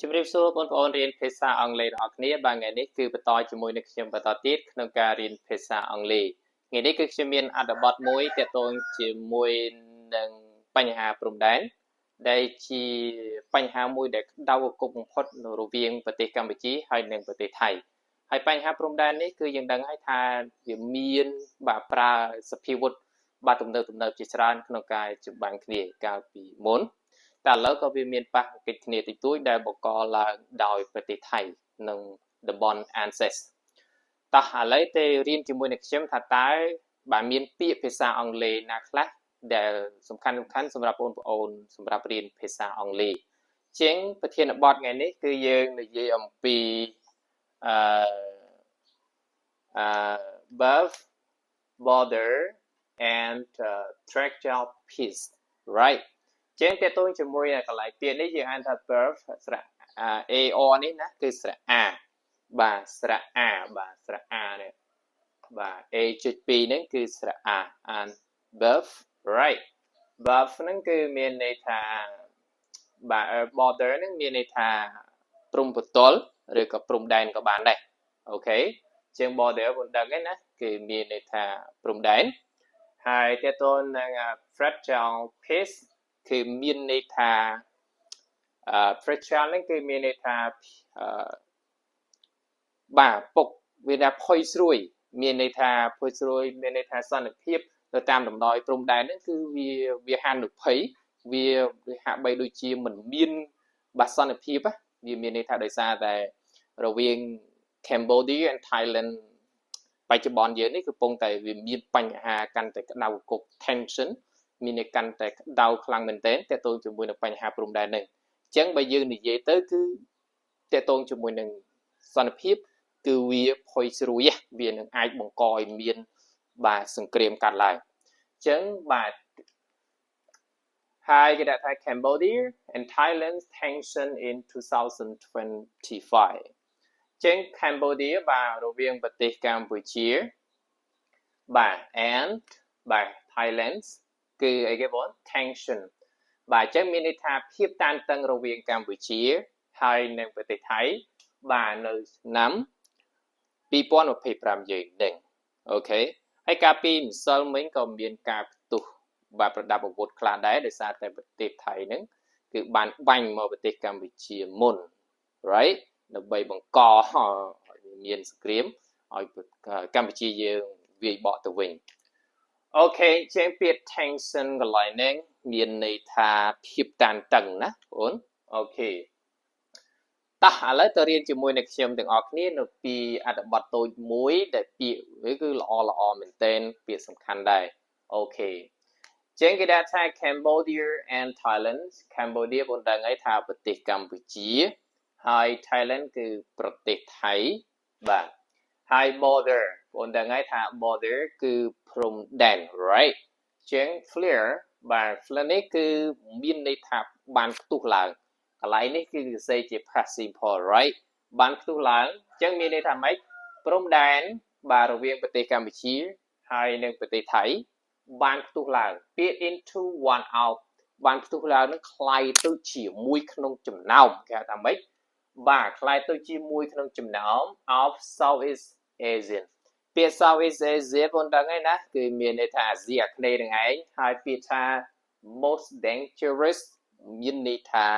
ជំរាបសួរបងប្អូនរៀនភាសាអង់គ្លេសរបស់គ្នាបាទថ្ងៃនេះគឺបន្តជាមួយនឹងខ្ញុំបន្តទៀតក្នុងការរៀនភាសាអង់គ្លេសថ្ងៃនេះគឺខ្ញុំមានអត្ថបទមួយទាក់ទងជាមួយនឹងបញ្ហាព្រំដែនដែលជាបញ្ហាមួយដែលក្តៅគគុកបំផុតរវាងប្រទេសកម្ពុជាហើយនិងប្រទេសថៃហើយបញ្ហាព្រំដែននេះគឺយើងដឹងហើយថាវាមានបាទប្រើសភាវុធបាទទំនើបជាច្រើនក្នុងការចម្បាំងគ្នាកាលពីមុនតែឥឡូវក៏វាមានប៉ះកិច្ចគ្នាតិចតួចដែលបង្កឡើងដោយប្រទេសថៃនិងតំបន់ ANZES តោះឥឡូវទៅរៀនជាមួយនឹងខ្ញុំថាតើបាទមានពាក្យភាសាអង់គ្លេសណាខ្លះដែលសំខាន់សម្រាប់បងប្អូនសម្រាប់រៀនភាសាអង់គ្លេសជាងប្រធានបទថ្ងៃនេះគឺយើងនិយាយអំពីabove border and tracheal piece right ជាងតើតើជាមួយកន្លែងពាក្យនេះយើងអានថា above ស្រៈ AR នេះណាគឺស្រៈ A បាទស្រៈ A បាទស្រៈ A នេះបាទ A.2 ហ្នឹងគឺស្រៈ A អាន above right above ហ្នឹងគឺមានន័យថាបាទ border ហ្នឹងមានន័យថាព្រំប្រទល់ឬក៏ព្រំដែនក៏បានដែរអូខេជាង border បងដឹងហ្នឹងណាគឺមានន័យថាព្រំដែនហើយតើតើនឹង fragile piece គឺមានន័យថា fragile ហ្នឹងគឺមានន័យថាបាទពុកវាថាផុយស្រួយមានន័យថាផុយស្រួយមានន័យថាសន្តិភាពទៅតាមដំណោយព្រំដែនហ្នឹងគឺវាហានិភ័យវាហាក់បីដូចជាមិនមានបាទសន្តិភាពវាមានន័យថាដោយសារតែរវាង Cambodia and Thailand បច្ចុប្បន្នយើងនេះកំពុងតែវាមានបញ្ហាកាន់តែក្តៅគគុក tension មានន័យកាន់តែក្តៅខ្លាំងមែនទែនតើតើជាមួយនឹងបញ្ហាព្រំដែនហ្នឹងអញ្ចឹងបើយើងនិយាយទៅគឺតើតើជាមួយនឹងសន្តិភាពគឺវាផុយស្រួយវានឹងអាចបង្កឲ្យមានបាទសង្គ្រាមកើតឡើងអញ្ចឹងបាទហើយគេដាក់ថា Cambodia and Thailand's tension in 2025 ចឹង Cambodia បាទរវាងប្រទេសកម្ពុជាបាទ and បាទ Thailand គឺអីគេបង tension បាទចឹងមានន័យថាភាពតានតឹងរវាងកម្ពុជាហើយនិងប្រទេសថៃបាទនៅឆ្នាំ2025យើងហ្នឹងអូខេហើយកាលពីម្សិលមិញក៏មានការផ្ទុះបាទប្រដាប់អាវុធខ្លះដែរដោយសារតែប្រទេសថៃហ្នឹងគឺបានបាញ់មកប្រទេសកម្ពុជាមុន right ដើម្បីបង្កមានសង្គ្រាមឲ្យកម្ពុជាយើងវាយបកទៅវិញអូខេជាងពាក្យ tension កន្លែងហ្នឹងមានន័យថាភាពតានតឹងណាបងអូខេតោះឥឡូវទៅរៀនជាមួយនឹងខ្ញុំទាំងអស់គ្នានៅពីអត្ថបទតូចមួយដែលពាក្យវាគឺល្អមែនទែនពាក្យសំខាន់ដែរអូខេជាងគេដាក់ថា Cambodia and Thailand Cambodia បងដឹងហើយថាប្រទេសកម្ពុជាហើយ Thailand គឺប្រទេសថៃបាទហើយ border បងដឹងហើយថា border គឺព្រំដែន right ជាង flare បាទ flare នេះគឺមានន័យថាបានផ្ទុះឡើងកន្លែងនេះគឺគេសេជា past simple right បានផ្ទុះឡើងអញ្ចឹងមានន័យថាម៉េចព្រំដែនបាទរវាងប្រទេសកម្ពុជាហើយនិងប្រទេសថៃបានផ្ទុះឡើងពាក្យ into one out បានផ្ទុះឡើងនឹងคล้ายទៅជាមួយក្នុងចំណោមគេហៅថាម៉េចបាទคล้ายទៅជាមួយក្នុងចំណោម of Southeast Asian ពាក្យ Southeast Asia បងដឹងហើយណាគឺមានន័យថាអាស៊ីអាគ្នេយ៍នឹងឯងហើយពាក្យថា most dangerous មានន័យថា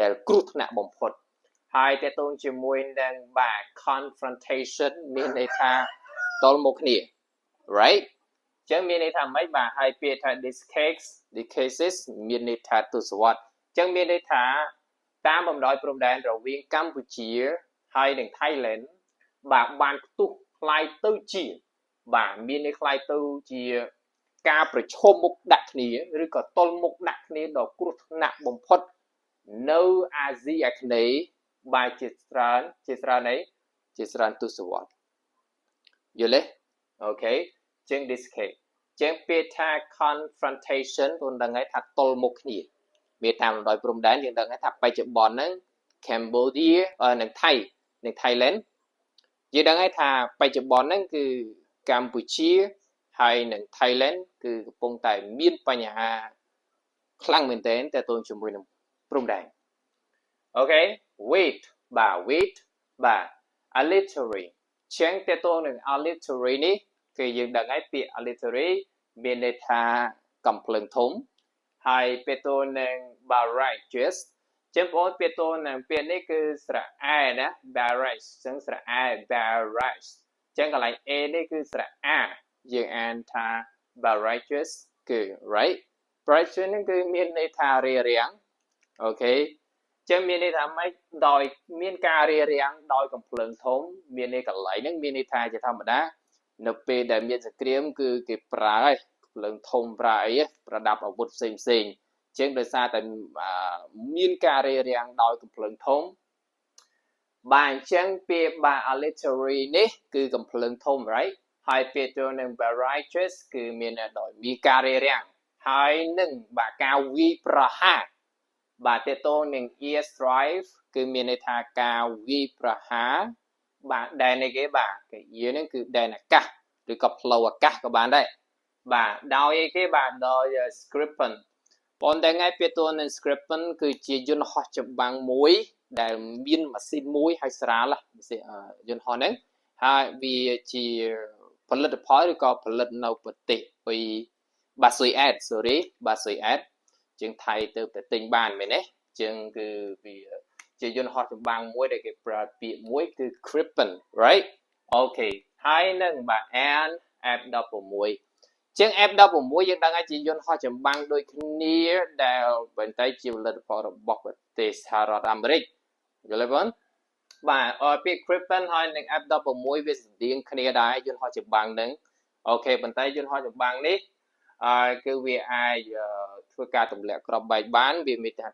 ដែលគ្រោះថ្នាក់បំផុតហើយតើតើជាមួយនឹងបាទ confrontation មានន័យថាតល់មកគ្នា right ចឹងមានន័យថាម៉េចបាទហើយពាក្យថា this cases មានន័យថាទស្សវត្សចឹងមានន័យថាតាមបំដោយព្រំដែនរវាងកម្ពុជាហើយនិង Thailand បាទបានផ្ទុះคล้ายទៅជាបាទមានន័យคล้ายទៅជាការប្រឈមមុខដាក់គ្នាឬក៏ទល់មុខដាក់គ្នាដល់គ្រោះថ្នាក់បំផុតនៅអាស៊ីអាគ្នេយ៍បាទជាច្រើនអីជាច្រើនទស្សវត្សយល់ទេអូខេជាង this case ជាងពាក្យថា confrontation បងដឹងហើយថាទល់មុខគ្នាមានតាមដោយព្រំដែនយើងដឹងហើយថាបច្ចុប្បន្នហ្នឹង Cambodia និងថៃនិង Thailand យើងដឹងហើយថាបច្ចុប្បន្នហ្នឹងគឺកម្ពុជាហើយនិង Thailand គឺកំពុងតែមានបញ្ហាខ្លាំងមែនទែនទាក់ទងជាមួយនឹងព្រំដែនអូខេ with បាទ with បាទ artillery ជាងតេតងនឹង artillery នេះគឺយើងដឹងហើយពាក្យ artillery មានន័យថាកំភ្លើងធំហើយពាក្យតងនឹង barrages ចឹងបងប្អូនពាក្យតងនឹងពាក្យនេះគឺស្រៈអែណា barrage ចឹងស្រៈអែ barrage ចឹងកន្លែង a នេះគឺស្រៈអាយើងអានថា barrages គឺ right barrage ហ្នឹងគឺមានន័យថារារាំងអូខេចឹងមានន័យថាម៉េចដោយមានការរារាំងដោយកំភ្លើងធំមានន័យកន្លែងហ្នឹងមានន័យថាជាធម្មតានៅពេលដែលមានសង្គ្រាមគឺគេប្រើហើយកំភ្លើងធំប្រើអីប្រដាប់អាវុធផ្សេងៗចឹងដោយសារតែមានការរារាំងដោយកំភ្លើងធំបាទអញ្ចឹងពាក្យបាទ artillery នេះគឺកំភ្លើងធំ right ហើយពាក្យទៅនឹង barrages គឺមានដោយមានការរារាំងហើយនឹងបាទការវាយប្រហារបាទតេតងនឹង air strike គឺមានន័យថាការវាយប្រហារបាទដែននេះគេបាទគេយានឹងគឺដែនអាកាសឬក៏ផ្លូវអាកាសក៏បានដែរបាទដោយអីគេបាទដោយ Gripen ប៉ុន្តែថ្ងៃពាក្យតួនឹង Gripen គឺជាយន្តហោះចម្បាំងមួយដែលមានម៉ាស៊ីនមួយហើយស្រាលយន្តហោះហ្នឹងហើយវាជាផលិតផលឬក៏ផលិតនៅប្រទេសពីបាស៊ុយអែត sorry បាស៊ុយអែតជាងថៃទៅតែទិញបានមែនទេជាងគឺវាជាយន្តហោះចម្បាំងមួយដែលគេប្រើពាក្យមួយគឺ Gripen right អូខេហើយនឹងបាទ F16 ជាង F16 យើងដឹងថាជាយន្តហោះចម្បាំងដូចគ្នាដែលប៉ុន្តែជាផលិតផលរបស់ប្រទេសសហរដ្ឋអាមេរិកយល់ទេបងបាទពាក្យ Gripen ហើយនឹង F16 វាស្រដៀងគ្នាដែរយន្តហោះចម្បាំងហ្នឹងអូខេប៉ុន្តែយន្តហោះចម្បាំងនេះគឺវាអាចធ្វើការទម្លាក់គ្រាប់បែកបានវាមានថា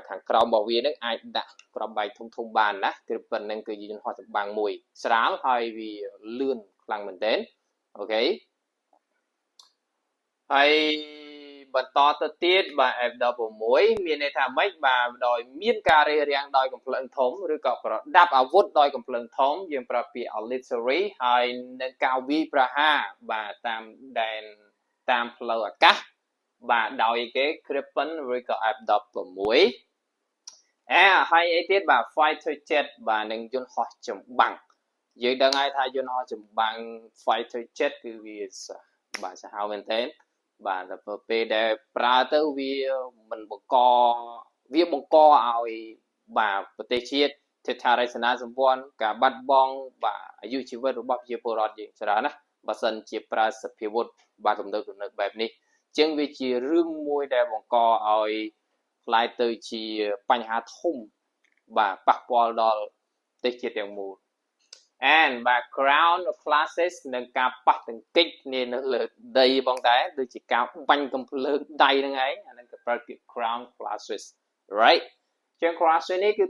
ខាងក្រោមរបស់វានឹងអាចដាក់គ្រាប់បែកធំៗបានណាគឺប៉ុណ្្នឹងគឺយន្តហោះចម្បាំងមួយស្រាលហើយវាលឿនខ្លាំងមែនទែនអូខេហើយបន្តទៅទៀតបាទ F16 មានន័យថាម៉េចបាទដោយមានការរារាំងដោយកំភ្លើងធំឬក៏ប្រដាប់អាវុធដោយកំភ្លើងធំយើងប្រើពាក្យ artillery ហើយនឹងការវាយប្រហារបាទតាមដែនតាមផ្លូវអាកាសបាទដោយគេ Gripen ឬក៏ F16 ហើយអីទៀតបាទ fighter jet បាទនឹងយន្តហោះចម្បាំងយើងដឹងហើយថាយន្តហោះចម្បាំង fighter jet គឺវាបាទសាហាវមែនទែនបាទដល់ពេលដែលប្រើទៅវាមិនបង្កវាបង្កឲ្យបាទប្រទេសជាតិទេថារចនាសម្ព័ន្ធការបាត់បង់បាទអាយុជីវិតរបស់ប្រជាពលរដ្ឋយើងច្រើនណាបើសិនជាប្រើសភាវុធបាទទំនើបបែបនេះជាងវាជារឿងមួយដែលបង្កឲ្យខ្លាយទៅជាបញ្ហាធំបាទប៉ះពាល់ដល់ប្រទេសជាតិទាំងមូលand background classes នឹងការប៉ះទង្គិចគ្នានៅលើដីបងដែរដូចជាការបាញ់កំភ្លើងដៃហ្នឹងឯងអាហ្នឹងគេប្រើពាក្យ ground classes right ជាង classes នេះគឺ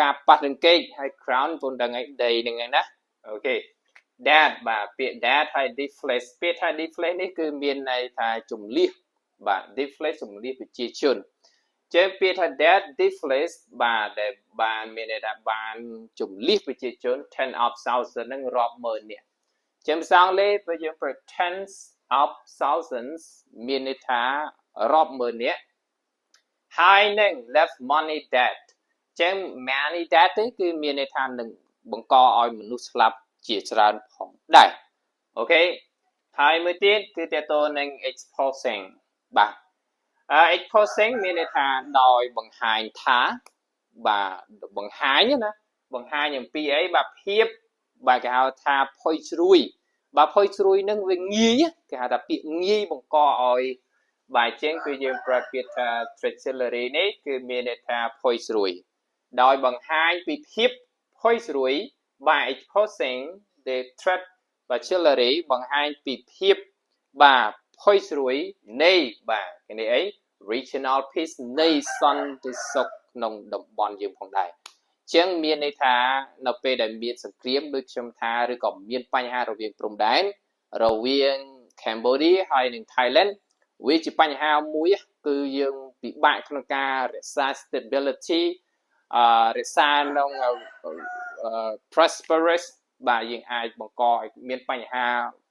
ការប៉ះទង្គិចហើយ ground ពូនដឹងឯងដីហ្នឹងឯងណាអូខេ that បាទពាក្យ that ហើយ deflate ពាក្យថា deflate នេះគឺមានន័យថាជំលៀសបាទ deflate ជំលៀសប្រជាជនជាងពាក្យថា that deflates បាទដែលបានមានន័យថាបានជំលៀសប្រជាជន 10 of thousand ហ្នឹងរាប់ម៉ឺននាក់ជាងភាសាអង់គ្លេសបើយើងប្រើ tens of thousands មានន័យថារាប់ម៉ឺននាក់ហើយនឹង left money debt ចឹង money debt គឺមានន័យថានឹងបង្កឲ្យមនុស្សស្លាប់ជាច្រើនផងដែរអូខេហើយមួយទៀតគឺតើតើនឹង exposing បាទ exposing មានន័យថាដោយបង្ហាញថាបាទបង្ហាញណាបង្ហាញអំពីអីបាទភាពបាទគេហៅថាផុយជ្រួយបាទផុយជ្រួយនឹងវាងាយគេហៅថាពាក្យងាយបង្កឲ្យបាទជាងគឺយើងប្រើពាក្យថា treachery នេះគឺមានន័យថាផុយជ្រួយដោយបង្ហាញពីភាពផុយជ្រួយបាទ exposing the threat បាទ treachery បង្ហាញពីភាពបាទផុយជ្រួយនៃបាទគេនេះអី regional peace នៃសន្តិសុខក្នុងតំបន់យើងផងដែរចឹងមានន័យថានៅពេលដែលមានសង្គ្រាមដូចខ្ញុំថាឬក៏មានបញ្ហារវាងព្រំដែនរវាង Cambodia ហើយនិង Thailand វាជាបញ្ហាមួយគឺយើងពិបាកក្នុងការរក្សា stability រក្សាក្នុង prosperous បាទយើងអាចបង្កឲ្យមានបញ្ហា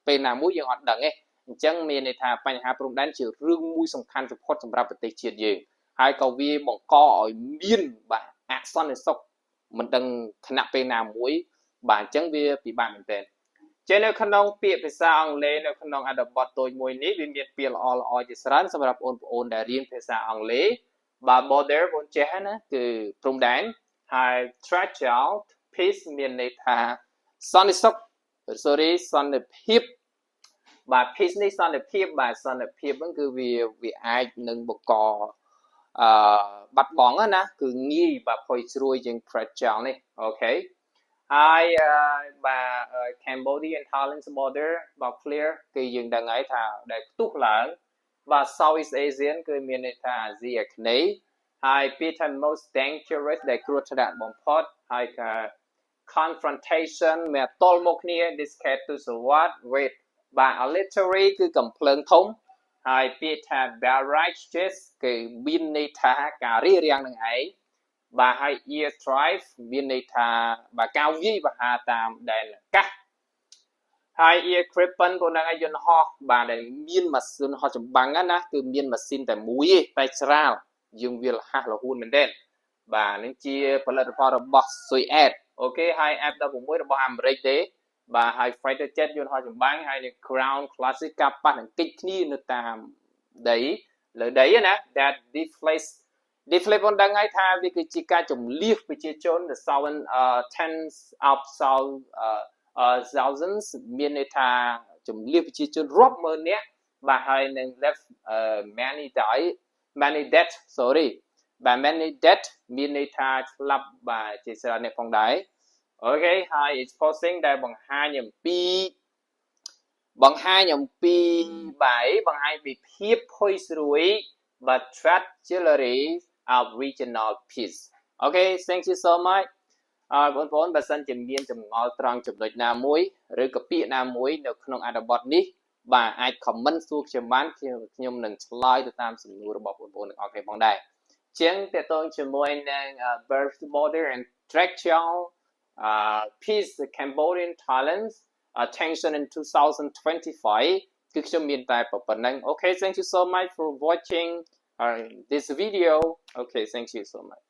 ពេលណាមួយយើងអត់ដឹងទេអញ្ចឹងមានន័យថាបញ្ហាព្រំដែនជារឿងមួយសំខាន់បំផុតសម្រាប់ប្រទេសជាតិយើង hai cầu vi bằng co ở miên bà son sốc mình đang khả bên nào mũi bà chẳng vi bị bạn mình tên trên nơi khăn đông bịa phải sao ông lê nơi khăn đông ăn được bọt tôi mùi ní vì miệt bịa là all chỉ sẵn xong rồi ôn đã riêng phải sao ông lê bà border vốn chế nó từ trung đánh hai stretch out piece miền này thà son sốc sorry son hip bà piece này son hip bà son hip vẫn cứ vì ai nâng bộ cò bắt bóng á nè cứ nghi bà phơi ruồi trên stretch out này ok hai bà Cambodian Thailand's border bà clear cái dừng đằng ấy thà để túc lớn và Southeast Asian cái miền này thà gì ở này hai Peter most dangerous để cướp cho đạn bom pot hai cái confrontation mẹ tol một nia this cat to the what with bà artillery cứ cầm pleng thống hai Peter barrages cái biên này thà cả riêng đằng ấy bà hai ear drive biên này thà bà cao ghi và hà tàm đèn cắt hai ear creepin của nàng ai dân ho bà đèn miên mà xin ho chấm bằng á na từ miên mà xin tại mũi tay sao dùng việc ha là hun mình đen bà nên chia phần là for box suy ad ok hai app đó cũng mới là bao hàm rate thế bà hai fighter jet dân ho chấm bằng hai crown classic kappa là kích ni nó tàm đấy lời đấy á that deflate con đang ngay tha vì cái chỉ ca chủng liếc với chia chốn the thousand tens of thousands miền này tha chủng liếc với chia chốn drop mơn nhé bà hai nên left many debt sorry bà many debt miền này tha lập bà chỉ sợ này phong đáy ok hai exposing đây bằng hai nhầm pi bảy bằng hai bị hiếp hôi sủi but tragedy of regional peace. Okay, thank you so much. បងប្អូនបើសិនជាមានចម្ងល់ត្រង់ចំណុចណាមួយឬក៏ពាក្យណាមួយនៅក្នុងអត្ថបទនេះបាទអាច comment សួរខ្ញុំបានខ្ញុំនឹងឆ្លើយទៅតាមសំណួររបស់បងប្អូនទាំងអស់គ្នាផងដែរជាងតកតងជាមួយនឹង birth border and structural peace Cambodian Thailand tension in 2025 គឺខ្ញុំមានតែប៉ុណ្្នឹង Okay, thank you so much for watching this video. Okay, thank you so much.